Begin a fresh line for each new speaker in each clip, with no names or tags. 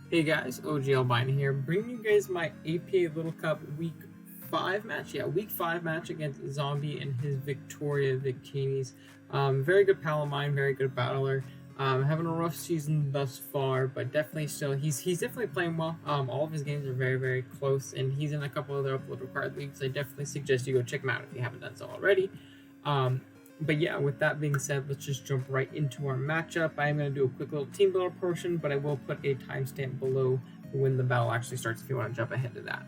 Hey guys, OG Albina here, bringing you guys my APA Little Cup Week 5 match. Yeah, Week 5 match against Zombie and his Victoria Victinis. Very good pal of mine, very good battler. Having a rough season thus far, but definitely still, he's definitely playing well. All of his games are very, very close, and he's in a couple other upload card leagues. I definitely suggest you go check him out if you haven't done so already. But yeah, with that being said, let's just jump right into our matchup. I am going to do a quick little team builder portion, but I will put a timestamp below when the battle actually starts if you want to jump ahead to that.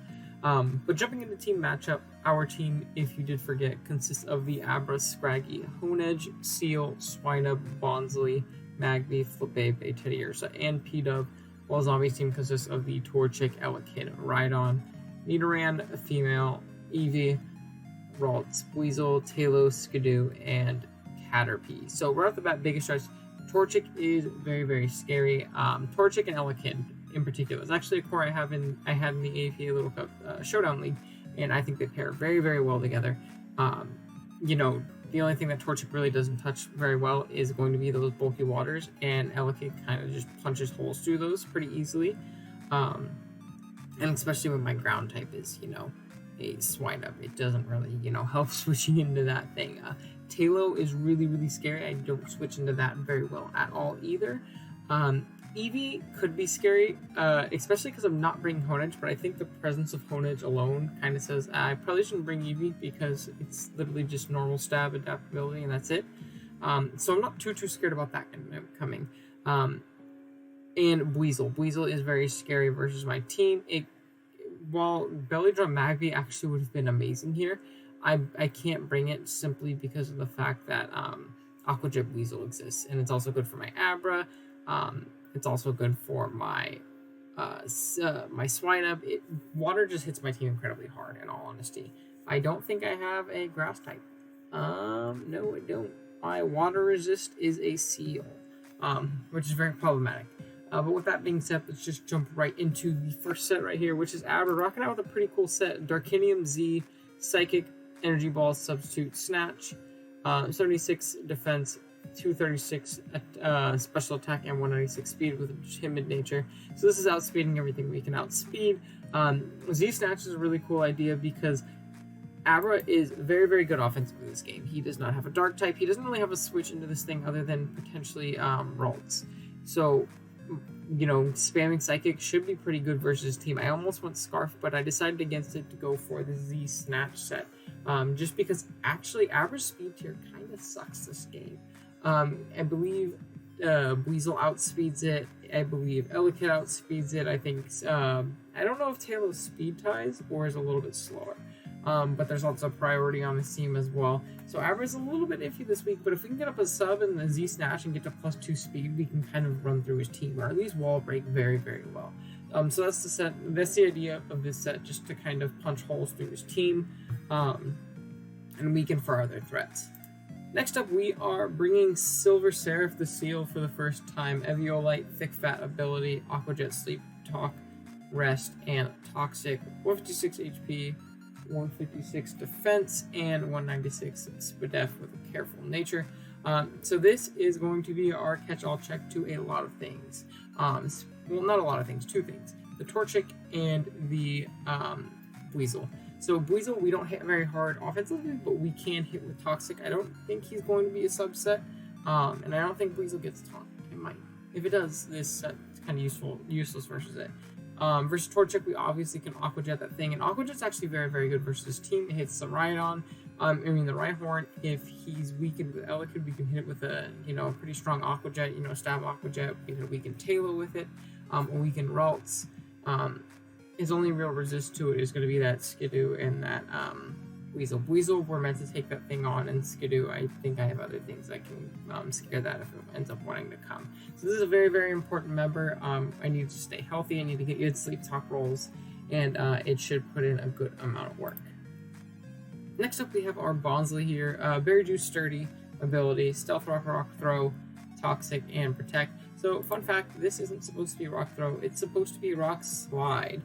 But jumping into team matchup, our team, if you did forget, consists of the Abra, Scraggy, Honedge, Seal, Swinub, Bonsley, Magby, Flipbabe, Teddy Ursa, and P-Dub, while Zombie's team consists of the Torchic, Elekid, Rhydon, Nidoran, a female, Eevee, Ralts, Weasel, Talos, Skidoo, and Caterpie. So right off the bat, biggest strikes. Torchic is very, very scary. Torchic and Elekid in particular is actually a core I had in the APA Little Cup Showdown League, and I think they pair very, very well together. The only thing that Torchic really doesn't touch very well is going to be those bulky waters, and Elekid kind of just punches holes through those pretty easily. And especially when my ground type is, a Swinub, it doesn't really, help switching into that thing. Talo is really, really scary. I don't switch into that very well at all either. Eevee could be scary, especially because I'm not bringing Honedge, but I think the presence of Honedge alone kind of says I probably shouldn't bring Eevee because it's literally just normal stab adaptability and that's it. So I'm not too scared about that coming. And Weasel. Weasel is very scary versus my team. While Belly Drum Magby actually would have been amazing here, I can't bring it simply because of the fact that Aqua Jet Weasel exists, and it's also good for my Abra. It's also good for my my Swinub. Water just hits my team incredibly hard, in all honesty. I don't think I have a grass type. No, I don't. My water resist is a Seal, which is very problematic. But with that being said, let's just jump right into the first set right here, which is Abra rocking out with a pretty cool set. Darkinium Z, Psychic, Energy Ball, Substitute, Snatch, 76 Defense, 236 Special Attack, and 196 Speed with a timid nature. So this is outspeeding everything we can outspeed. Z Snatch is a really cool idea because Abra is very, very good offensively in this game. He does not have a Dark type. He doesn't really have a switch into this thing other than potentially Ralts. So spamming Psychic should be pretty good versus his team. I almost went Scarf, but I decided against it to go for the Z Snatch set. Just because actually Abra's speed tier kind of sucks this game. I believe Weasel outspeeds it. I believe Elekid outspeeds it. I think I don't know if Talos speed ties or is a little bit slower. But there's also priority on his team as well. So Abra's a little bit iffy this week, but if we can get up a sub in the Z Snatch and get to +2 speed, we can kind of run through his team, or at least wall break very, very well. So that's the set. That's the idea of this set, just to kind of punch holes through his team, and weaken for other threats. Next up, we are bringing Silver Seraph the Seal for the first time. Eviolite, Thick Fat Ability, Aqua Jet Sleep, Talk, Rest, and Toxic. 156 HP. 156 defense and 196 SPDF with a careful nature. So this is going to be our catch-all check to a lot of things. Well, not a lot of things, two things. The Torchic and the Weasel. So Weasel, we don't hit very hard offensively, but we can hit with Toxic. I don't think he's going to be a subset, and I don't think Weasel gets Taunt. It might. If it does, this set is kind of useless versus it. Versus Torchic, we obviously can Aqua Jet that thing, and Aqua Jet's actually very, very good versus his team. It hits the Rhydon, the Rhyhorn. If he's weakened with Elekid, we can hit it with a, pretty strong Aqua Jet, stab Aqua Jet. We can weaken Talo with it, or weaken Ralts. His only real resist to it is going to be that Skidoo and that, Weasel. Weasel, we're meant to take that thing on, and Skidoo, I think I have other things that can scare that if it ends up wanting to come. So this is a very, very important member. I need to stay healthy. I need to get good sleep talk rolls, and it should put in a good amount of work. Next up, we have our Bonsley here. Berry Juice, Sturdy, Ability, Stealth Rock Throw, Toxic, and Protect. So, fun fact, this isn't supposed to be Rock Throw. It's supposed to be Rock Slide.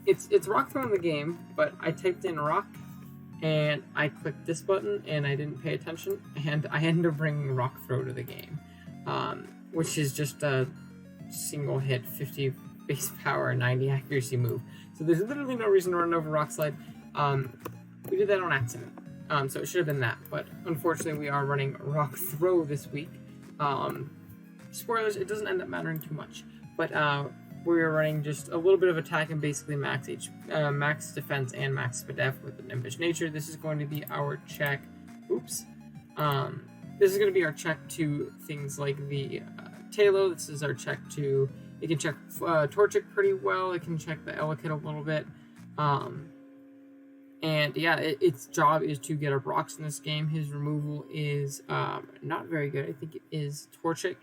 It's Rock Throw in the game, but I typed in Rock, and I clicked this button, and I didn't pay attention, and I ended up bringing Rock Throw to the game, which is just single hit, 50 base power, 90 accuracy move. So there's literally no reason to run over Rock Slide. We did that on accident. So it should have been that, but unfortunately we are running Rock Throw this week. Spoilers, it doesn't end up mattering too much, but we're running just a little bit of attack and basically max defense and max SPDEF with an Impish Nature. This is going to be our check. Oops. This is going to be our check to things like the Talo. This is our check to. It can check Torchic pretty well. It can check the Elekid a little bit. And yeah, its job is to get up rocks in this game. His removal is not very good. I think it is Torchic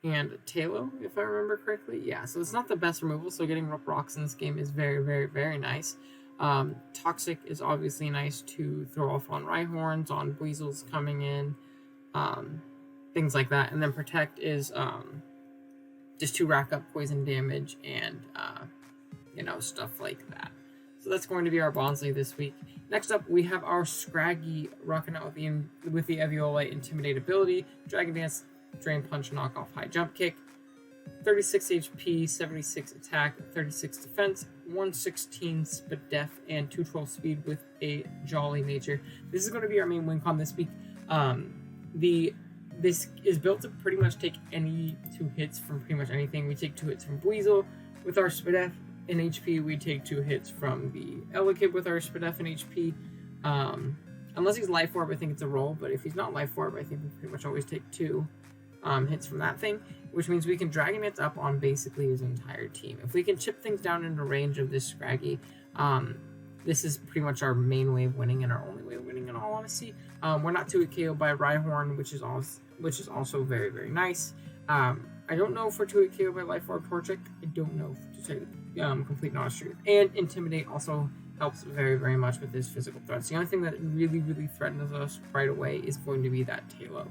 and Talo, if I remember correctly. Yeah, so it's not the best removal, so getting up rocks in this game is very, very, very nice. Toxic is obviously nice to throw off on Rhyhorns, on Weasels coming in, things like that. And then Protect is just to rack up poison damage and, stuff like that. So that's going to be our Bonsly this week. Next up, we have our Scraggy rocking out with the Eviolite Intimidate ability, Dragon Dance, Drain Punch, Knock Off, High Jump Kick, 36 HP, 76 attack, 36 defense, 116 SPDEF, and 212 speed with a Jolly Nature. This is going to be our main win con this week. This is built to pretty much take any 2 hits from pretty much anything. We take 2 hits from Weasel with our SPDEF and HP. We take 2 hits from the Elekid with our SPDEF and HP. Unless he's Life Orb, I think it's a roll, but if he's not Life Orb, I think we pretty much always take 2 hits from that thing, which means we can Dragon Dance up on basically his entire team. If we can chip things down into range of this Scraggy, this is pretty much our main way of winning and our only way of winning in all honesty. We're not 2-hit KO by Rhyhorn, which is also very, very nice. I don't know if we're 2-hit KO by Life Orb Torchic. I don't know, to say the complete honest truth. And Intimidate also helps very, very much with his physical threats. The only thing that really, really threatens us right away is going to be that Talo.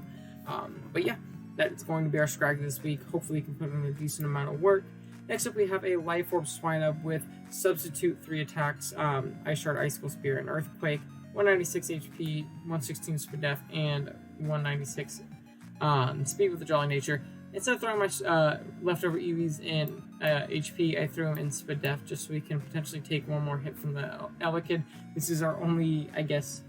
But yeah, that's going to be our Scraggy this week. Hopefully we can put in a decent amount of work. Next up, we have a Life Orb Swinub with Substitute 3 attacks, Ice Shard, Icicle Spear, and Earthquake, 196 HP, 116 SPDEF, and 196 speed with the Jolly Nature. Instead of throwing my leftover EVs in HP, I threw them in SPDEF just so we can potentially take one more hit from the Elekid. This is our only, I guess,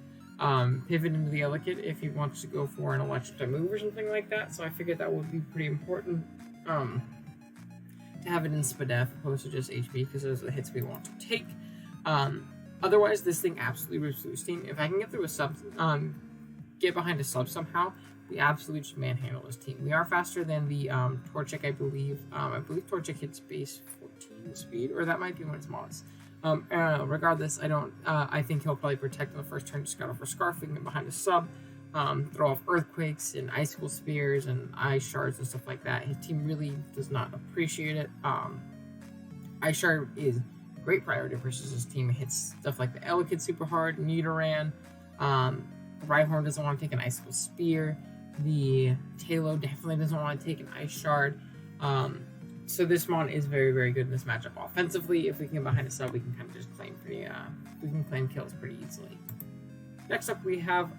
pivot into the Elekid if he wants to go for an electric type move or something like that. So I figured that would be pretty important to have it in SPDEF opposed to just HP, because those are the hits we want to take. Otherwise, this thing absolutely rips through steam. If I can get through a sub, get behind a sub somehow, we absolutely just manhandle this team. We are faster than the Torchic, I believe. I believe Torchic hits base 14 speed, or that might be when it's mods. Regardless, I think he'll probably protect in the first turn, just got off for Scarfing, get behind a sub, throw off Earthquakes and Icicle Spears and Ice Shards and stuff like that. His team really does not appreciate it. Ice Shard is great priority versus his team. It hits stuff like the Elekid super hard, Nidoran, Rhyhorn doesn't want to take an Icicle Spear, the Talo definitely doesn't want to take an Ice Shard. So this mon is very, very good in this matchup offensively. If we can get behind a sub, we can kind of just claim kills pretty easily. Next up, we have,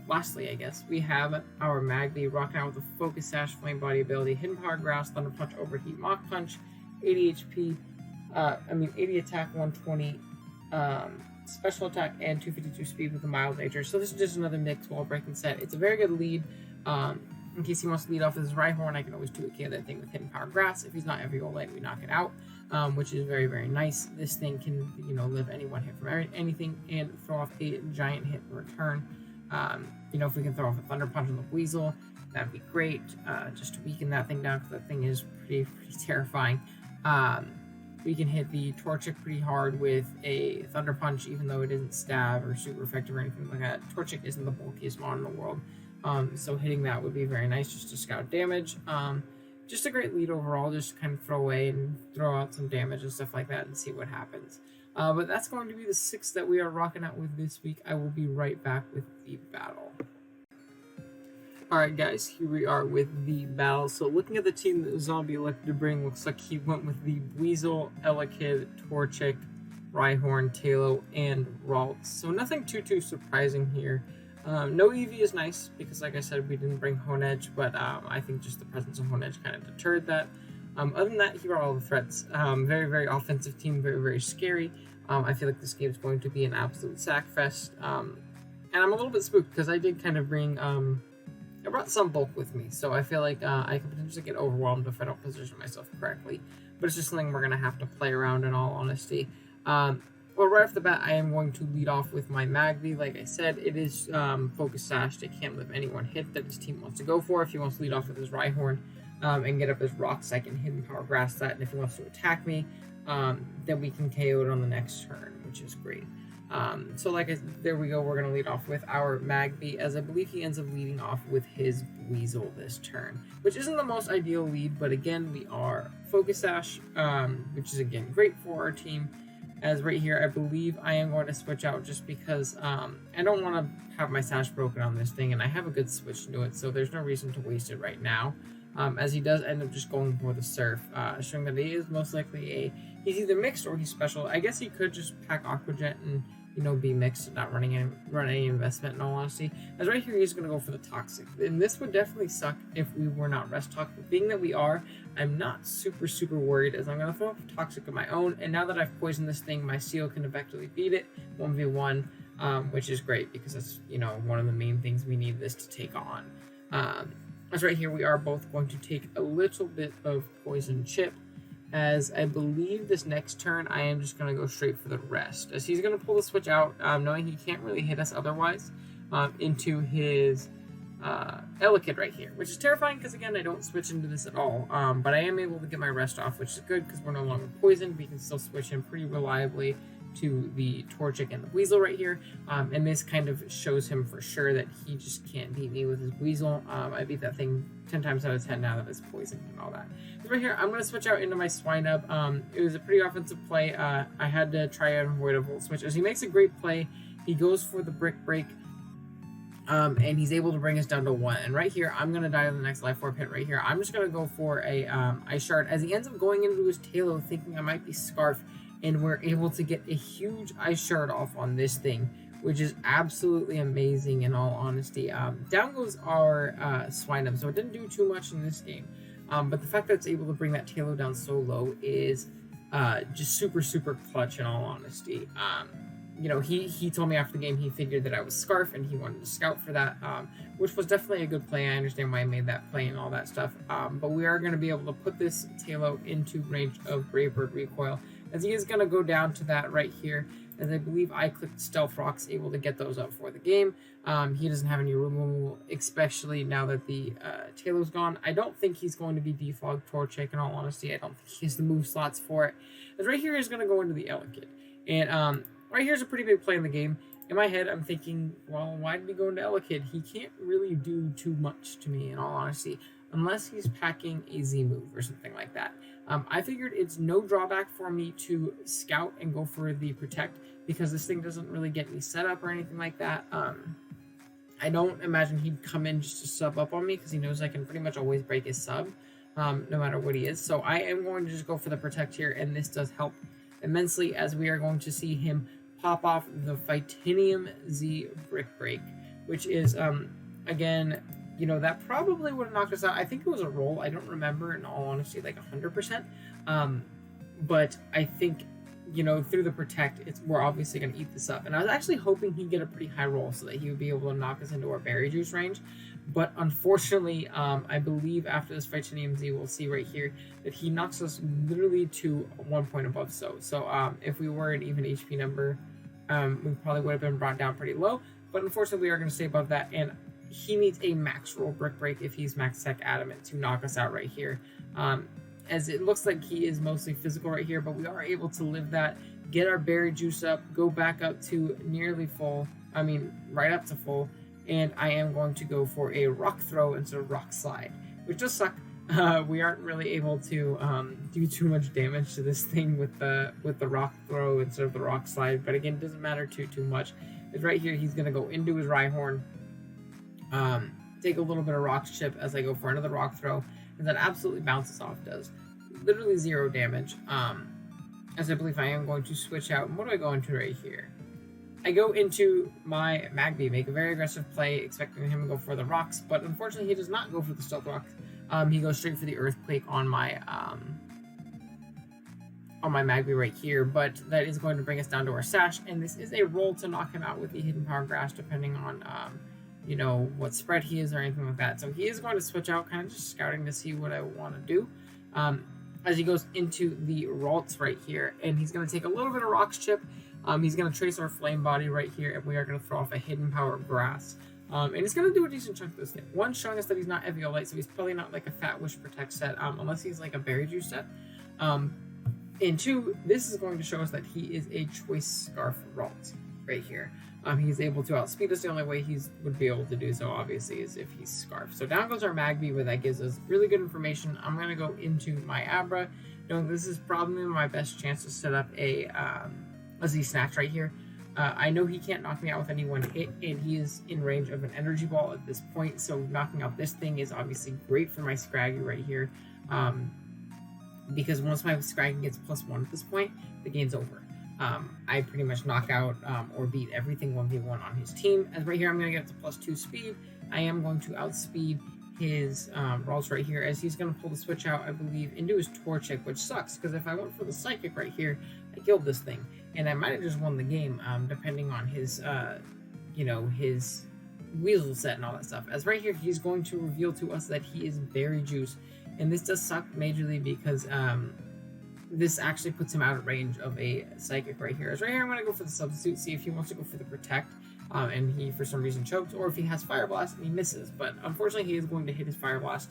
lastly, I guess, we have our Magby rocking out with a Focus Sash, Flame Body ability, Hidden Power Grass, Thunder Punch, Overheat, Mach Punch, 80 HP, 80 attack, 120 special attack, and 252 speed with a mild nature. So this is just another mixed wall breaking set. It's a very good lead. In case he wants to lead off with his Rhyhorn, I can always 2-hit KO that thing with Hidden Power Grass. If he's not Eviolite, we knock it out, which is very, very nice. This thing can, live any one hit from anything and throw off a giant hit in return. If we can throw off a Thunder Punch on the Weasel, that'd be great, just to weaken that thing down, because that thing is pretty terrifying. We can hit the Torchic pretty hard with a Thunder Punch, even though it isn't stab or super effective or anything like that. Torchic isn't the bulkiest mon in the world. So hitting that would be very nice just to scout damage. Just a great lead overall, just to kind of throw away and throw out some damage and stuff like that and see what happens. But that's going to be the 6 that we are rocking out with this week. I will be right back with the battle. Alright guys, here we are with the battle. So looking at the team that Zombie elected to bring, looks like he went with the Weasel, Elekid, Torchic, Rhyhorn, Talo, and Ralts. So nothing too surprising here. No EV is nice, because like I said, we didn't bring Honedge, but I think just the presence of Honedge kind of deterred that. Other than that, here are all the threats. Very, very offensive team, very, very scary. I feel like this game is going to be an absolute sack fest. And I'm a little bit spooked because I did kind of bring, I brought some bulk with me, so I feel like I could potentially get overwhelmed if I don't position myself correctly. But it's just something we're going to have to play around, in all honesty. Well, right off the bat, I am going to lead off with my Magby. Like I said, it is focus sashed. It can't let anyone hit that his team wants to go for. If he wants to lead off with his Rhyhorn and get up his rocks, I can hidden power grass that. And if he wants to attack me, then we can KO it on the next turn, which is great. So like there we go, we're going to lead off with our Magby, as I believe he ends up leading off with his Weasel this turn, which isn't the most ideal lead, but again, we are Focus Sash, which is again great for our team, as right here, I believe I am going to switch out just because I don't want to have my Sash broken on this thing, and I have a good switch to it, so there's no reason to waste it right now, as he does end up just going for the Surf, showing that he is most likely he's either mixed or he's special. I guess he could just pack Aqua Jet and, you know, be mixed and not run any investment, in all honesty. As right here, he's going to go for the Toxic. And this would definitely suck if we were not Rest Talk. But being that we are, I'm not super, super worried, as I'm going to throw up Toxic of my own. And now that I've poisoned this thing, my Seal can effectively beat it 1v1, which is great because that's, you know, one of the main things we need this to take on. As right here, we are both going to take a little bit of Poison Chip, as I believe this next turn, I am just going to go straight for the Rest, as he's going to pull the switch out, knowing he can't really hit us otherwise, into his Elekid right here, which is terrifying because, again, I don't switch into this at all, but I am able to get my Rest off, which is good because we're no longer poisoned. We can still switch in pretty reliably to the Torchic and the Weasel right here, and this kind of shows him for sure that he just can't beat me with his Weasel. I beat that thing 10 times out of 10 now that it's poisoned and all that. So right here, I'm going to switch out into my Swinub. It was a pretty offensive play. I had to try and avoid a Volt Switch, as he makes a great play. He goes for the Brick Break, and he's able to bring us down to 1. And right here, I'm going to die on the next Life Orb hit right here. I'm just going to go for a Ice Shard, as he ends up going into his Tailo thinking I might be Scarf, and we're able to get a huge Ice Shard off on this thing, which is absolutely amazing, in all honesty. Down goes our Swinub, so it didn't do too much in this game. But the fact that it's able to bring that Tailo down so low is just super, super clutch, in all honesty. You know, he told me after the game he figured that I was Scarf, and he wanted to scout for that, which was definitely a good play. I understand why I made that play and all that stuff. But we are going to be able to put this Tailo into range of Brave Bird Recoil, as he is going to go down to that right here, as I believe I clicked Stealth Rocks, able to get those up for the game. He doesn't have any removal, especially now that the Tailo's gone. I don't think he's going to be Defog Torchic, in all honesty. I don't think he has the move slots for it. As right here is going to go into the Elekid. And right here's a pretty big play in the game. In my head, I'm thinking, well, why did he go into Elekid? He can't really do too much to me, in all honesty, unless he's packing a Z move or something like that. I figured it's no drawback for me to scout and go for the Protect, because this thing doesn't really get me set up or anything like that. I don't imagine he'd come in just to sub up on me, because he knows I can pretty much always break his sub, no matter what he is. So I am going to just go for the Protect here, and this does help immensely, as we are going to see him pop off the Phytanium Z Brick Break, which is, again, you know, that probably would have knocked us out. I think it was a roll. I don't remember, in all honesty, like 100%. But I think, you know, through the Protect, we're obviously going to eat this up. And I was actually hoping he'd get a pretty high roll so that he would be able to knock us into our Berry Juice range. But unfortunately, I believe after this Phytanium Z, we'll see right here that he knocks us literally to 1 point above. So if we were an even HP number, we probably would have been brought down pretty low. But unfortunately, we are going to stay above that. And he needs a max roll Brick Break if he's max tech adamant to knock us out right here. As it looks like he is mostly physical right here, but we are able to live that, get our Berry Juice up, go back up to nearly full, right up to full, and I am going to go for a Rock Throw instead of Rock Slide, which does suck. We aren't really able to do too much damage to this thing with the Rock Throw instead of the Rock Slide, but again, it doesn't matter too much. It's right here, he's going to go into his Rhyhorn, take a little bit of Rock Chip as I go for another Rock Throw, and that absolutely bounces off, does literally 0 damage. As I believe I am going to switch out. And what do I go into right here? I go into my Magby, make a very aggressive play, expecting him to go for the rocks, but unfortunately he does not go for the Stealth Rocks. He goes straight for the Earthquake on my Magby right here, but that is going to bring us down to our Sash, and this is a roll to knock him out with the Hidden Power Grass, depending on, what spread he is or anything like that. So he is going to switch out, kind of just scouting to see what I want to do. As he goes into the Ralts right here, and he's going to take a little bit of Rock's Chip. He's going to trace our Flame Body right here, and we are going to throw off a Hidden Power Grass. And it's going to do a decent chunk of this thing. One, showing us that he's not Eviolite, so he's probably not like a Fat Wish Protect set, unless he's like a Berry Juice set. And two, this is going to show us that he is a Choice Scarf Ralt right here. He's able to outspeed us. The only way he would be able to do so, obviously, is if he's Scarf. So down goes our Magby, where that gives us really good information. I'm going to go into my Abra, knowing this is probably my best chance to set up a Z-Snatch right here. I know he can't knock me out with any one hit, and he is in range of an Energy Ball at this point, so knocking out this thing is obviously great for my Scraggy right here. Because once my Scraggy gets +1 at this point, the game's over. I pretty much knock out or beat everything 1v1 on his team. As right here, I'm going to get to +2 speed. I am going to outspeed his Ralts right here, as he's going to pull the switch out, I believe, into his Torchic, which sucks, because if I went for the Psychic right here, I killed this thing. And I might have just won the game, depending on his, his Weasel set and all that stuff. As right here, he's going to reveal to us that he is Berry Juice. And this does suck majorly because this actually puts him out of range of a Psychic right here. As right here, I'm going to go for the Substitute, see if he wants to go for the Protect, and he, for some reason, chokes, or if he has Fire Blast and he misses. But unfortunately, he is going to hit his Fire Blast,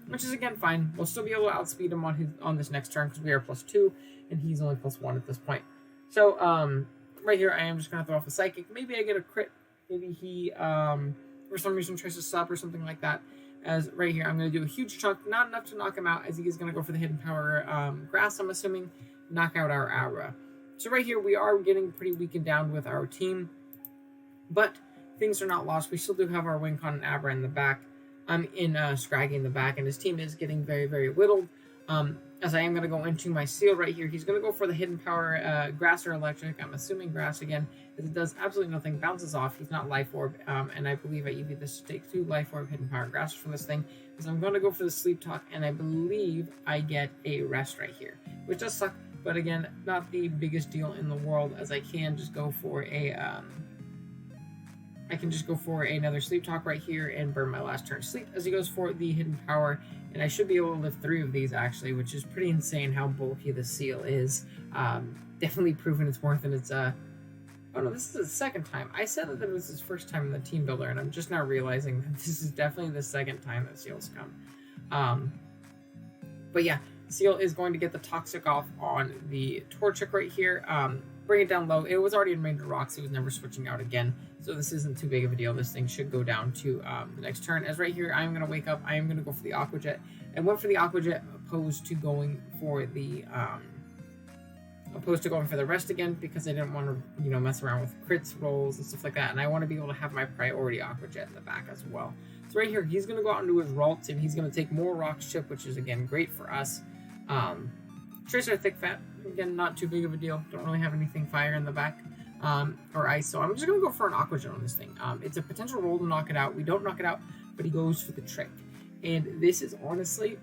which is, again, fine. We'll still be able to outspeed him on this next turn because we are +2, and he's only +1 at this point. So, right here, I am just going to throw off a Psychic. Maybe I get a crit. Maybe he, for some reason, tries to sub or something like that. As right here, I'm going to do a huge chunk, not enough to knock him out, as he is going to go for the Hidden Power Grass, I'm assuming, knock out our Abra. So right here, we are getting pretty weakened down with our team, but things are not lost. We still do have our Wincon and Abra in the back. I'm in Scraggy in the back, and his team is getting very, very whittled. As I am going to go into my Seal right here, he's going to go for the Hidden Power Grass or Electric. I'm assuming Grass again, as it does absolutely nothing, bounces off. He's not Life Orb, and I believe I EV this to take 2 Life Orb Hidden Power Grass from this thing, because I'm going to go for the Sleep Talk, and I believe I get a Rest right here, which does suck, but again, not the biggest deal in the world, as I can just go for a another Sleep Talk right here and burn my last turn sleep, as he goes for the Hidden Power, and I should be able to lift 3 of these, actually, which is pretty insane how bulky the Seal is. Definitely proven its worth, and it's, oh no, this is the second time. I said that it was his first time in the Team Builder, and I'm just now realizing that this is definitely the second time that Seal's come. But yeah, Seal is going to get the Toxic off on the Torchic right here. Bring it down low. It was already in range of rocks. It was never switching out again, so this isn't too big of a deal. This thing should go down to the next turn. As right here, I am going to wake up. I am going to go for the Aqua Jet. I went for the Aqua Jet opposed to going for the Rest again, because I didn't want to mess around with crits, rolls, and stuff like that, and I want to be able to have my priority Aqua Jet in the back as well. So right here, he's going to go out into his Ralts, and he's going to take more Rock's Chip, which is again great for us. Tracer Thick Fat, again, not too big of a deal. Don't really have anything fire in the back, or ice, so I'm just going to go for an Aqua Jet on this thing. It's a potential roll to knock it out. We don't knock it out, but he goes for the trick. And this is honestly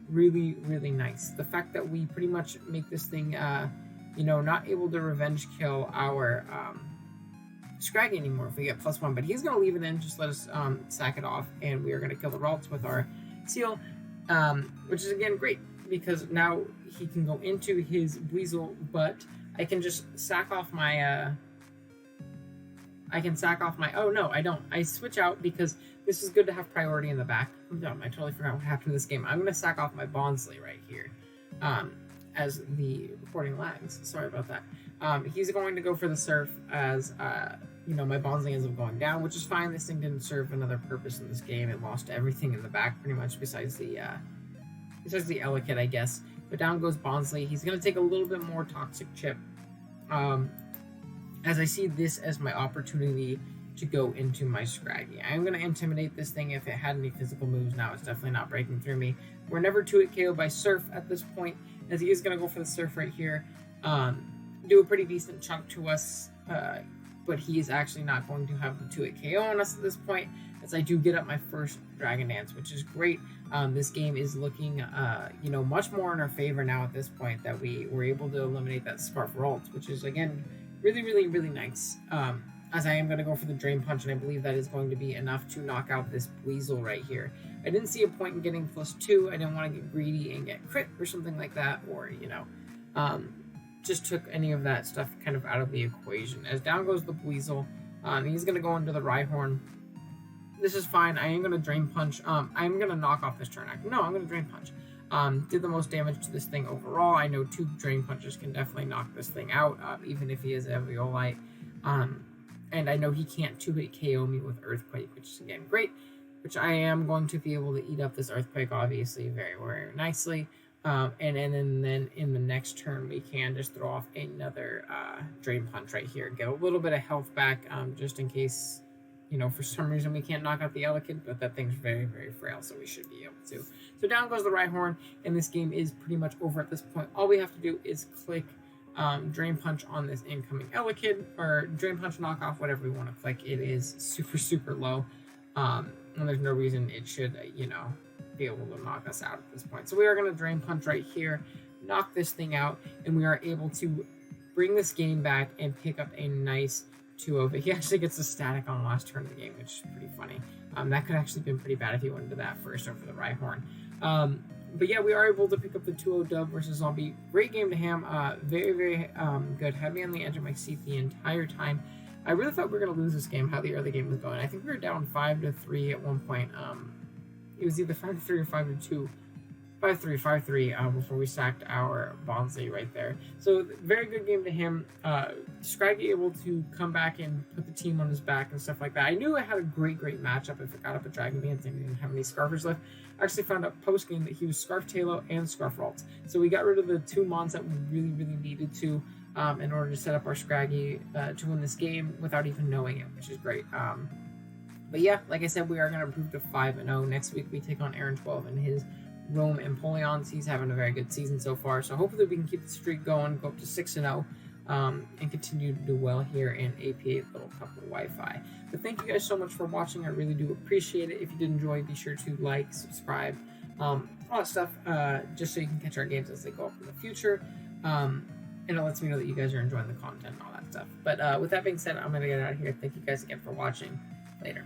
really, really nice. The fact that we pretty much make this thing, not able to revenge kill our Scraggy anymore if we get +1, but he's going to leave it in, just let us sack it off, and we are going to kill the Ralts with our Seal, which is again great, because now he can go into his Weasel, but I can just sack off my, oh no, I don't. I switch out because this is good to have priority in the back. I'm dumb, I totally forgot what happened in this game. I'm going to sack off my Bonsly right here, as the recording lags. Sorry about that. He's going to go for the Surf as, my Bonsly ends up going down, which is fine. This thing didn't serve another purpose in this game. It lost everything in the back, pretty much, besides the Elekid, I guess. But down goes Bonsly. He's going to take a little bit more Toxic Chip, as I see this as my opportunity to go into my Scraggy. I am going to Intimidate this thing if it had any physical moves. Now it's definitely not breaking through me. We're never 2-hit KO by Surf at this point, as he is going to go for the Surf right here. Do a pretty decent chunk to us, but he is actually not going to have the 2-hit KO on us at this point, as as I do get up my first Dragon Dance, which is great. This game is looking, much more in our favor now at this point that we were able to eliminate that Scarf Vault, which is, again, really, really, really nice. As I am going to go for the Drain Punch, and I believe that is going to be enough to knock out this Weasel right here. I didn't see a point in getting +2. I didn't want to get greedy and get crit or something like that, or, just took any of that stuff kind of out of the equation. As down goes the Weasel, he's going to go into the Rhyhorn. This is fine. I am going to Drain Punch. I'm going to knock off this turn. No, I'm going to Drain Punch. Did the most damage to this thing overall. I know 2 Drain Punches can definitely knock this thing out, even if he is Eviolite. And I know he can't 2-hit KO me with Earthquake, which is, again, great. Which I am going to be able to eat up this Earthquake, obviously, very, very nicely. And then in the next turn, we can just throw off another Drain Punch right here. Get a little bit of health back, just in case, for some reason we can't knock out the Elekid, but that thing's very, very frail, so we should be able to. So down goes the Rhyhorn, and this game is pretty much over at this point. All we have to do is click Drain Punch on this incoming Elekid, or Drain Punch knockoff, whatever we want to click. It is super, super low, and there's no reason it should, be able to knock us out at this point. So we are going to Drain Punch right here, knock this thing out, and we are able to bring this game back and pick up a nice 2-0. He actually gets a static on the last turn of the game, which is pretty funny. That could actually have been pretty bad if he went into that first over the Rhyhorn. But yeah, we are able to pick up the 2-0 dub versus Zombie. Great game to him. Very, very good. Had me on the edge of my seat the entire time. I really thought we were going to lose this game, how the early game was going. I think we were down 5-3 at one point. It was either 5-3 or 5-2. 5-3 before we sacked our Bonzi right there. So very good game to him. Scraggy able to come back and put the team on his back and stuff like that. I knew I had a great matchup if it got up a Dragon Dance and didn't have any Scarfers left. I actually found out post-game that he was Scarf Talo and Scarf Vault. So we got rid of the 2 mons that we really, really needed to in order to set up our Scraggy to win this game without even knowing it, which is great. But yeah, like I said, we are going to improve to 5-0. Next week we take on Aaron 12 and his Rome Empoleons. He's having a very good season so far, so hopefully we can keep the streak going, go up to 6-0, and continue to do well here in AP Little Cup of Wi-Fi. But thank you guys so much for watching. I really do appreciate it. If you did enjoy, be sure to like, subscribe, all that stuff, just so you can catch our games as they go up in the future. And it lets me know that you guys are enjoying the content and all that stuff. But with that being said, I'm going to get out of here. Thank you guys again for watching. Later.